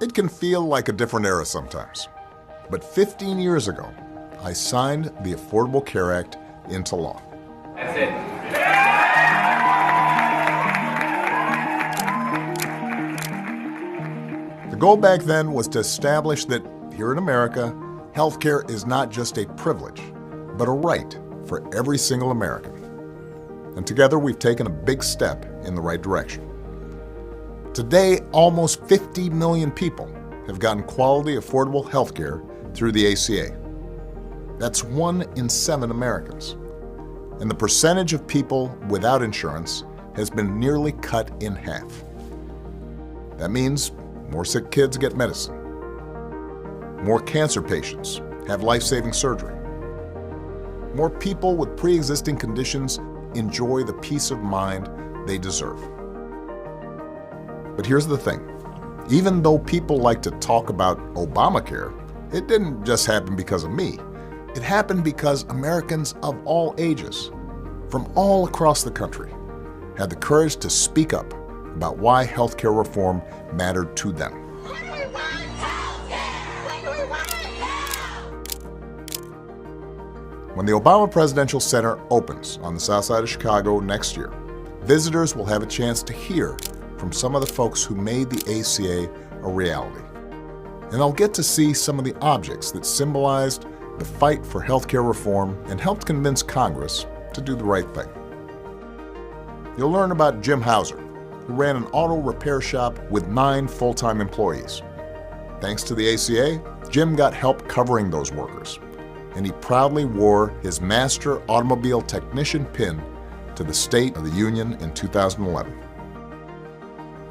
It can feel like a different era sometimes, but 15 years ago, I signed the Affordable Care Act into law. That's it. The goal back then was to establish that here in America, healthcare is not just a privilege, but a right for every single American. And together we've taken a big step in the right direction. Today, almost 50 million people have gotten quality, affordable healthcare through the ACA. That's 1 in 7 Americans. And the percentage of people without insurance has been nearly cut in half. That means more sick kids get medicine. More cancer patients have life-saving surgery. More people with pre-existing conditions enjoy the peace of mind they deserve. But here's the thing. Even though people like to talk about Obamacare, it didn't just happen because of me. It happened because Americans of all ages, from all across the country, had the courage to speak up about why healthcare reform mattered to them. When the Obama Presidential Center opens on the south side of Chicago next year, visitors will have a chance to hear from some of the folks who made the ACA a reality. And they'll get to see some of the objects that symbolized the fight for healthcare reform and helped convince Congress to do the right thing. You'll learn about Jim Hauser, who ran an auto repair shop with 9 full-time employees. Thanks to the ACA, Jim got help covering those workers, and he proudly wore his Master Automobile Technician pin to the State of the Union in 2011.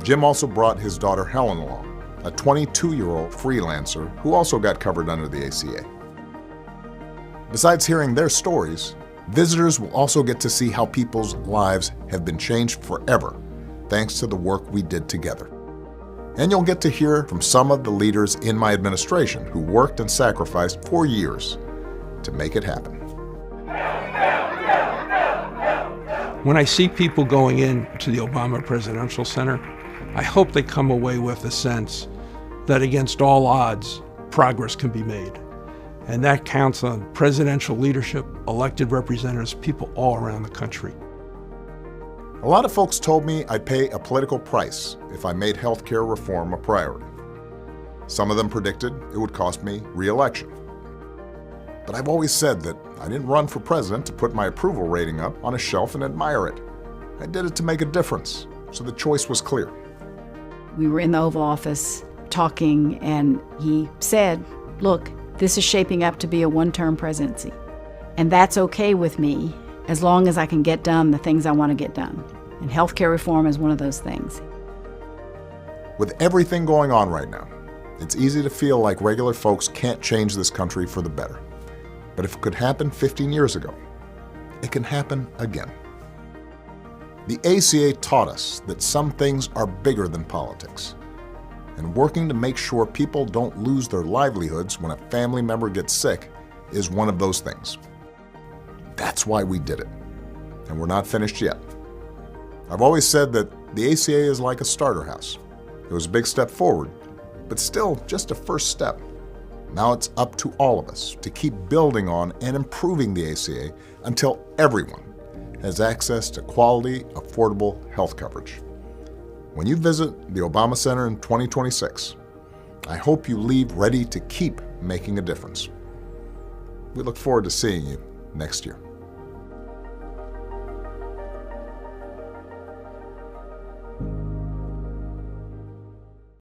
Jim also brought his daughter Helen along, a 22-year-old freelancer who also got covered under the ACA. Besides hearing their stories, visitors will also get to see how people's lives have been changed forever thanks to the work we did together. And you'll get to hear from some of the leaders in my administration who worked and sacrificed for years to make it happen. When I see people going into the Obama Presidential Center, I hope they come away with a sense that against all odds, progress can be made. And that counts on presidential leadership, elected representatives, people all around the country. A lot of folks told me I'd pay a political price if I made healthcare reform a priority. Some of them predicted it would cost me re-election. But I've always said that I didn't run for president to put my approval rating up on a shelf and admire it. I did it to make a difference, so the choice was clear. We were in the Oval Office talking, and he said, look, this is shaping up to be a one-term presidency. And that's okay with me as long as I can get done the things I want to get done. And healthcare reform is one of those things. With everything going on right now, it's easy to feel like regular folks can't change this country for the better. But if it could happen 15 years ago, it can happen again. The ACA taught us that some things are bigger than politics. And working to make sure people don't lose their livelihoods when a family member gets sick is one of those things. That's why we did it. And we're not finished yet. I've always said that the ACA is like a starter house. It was a big step forward, but still just a first step. Now it's up to all of us to keep building on and improving the ACA until everyone has access to quality, affordable health coverage. When you visit the Obama Center in 2026, I hope you leave ready to keep making a difference. We look forward to seeing you next year.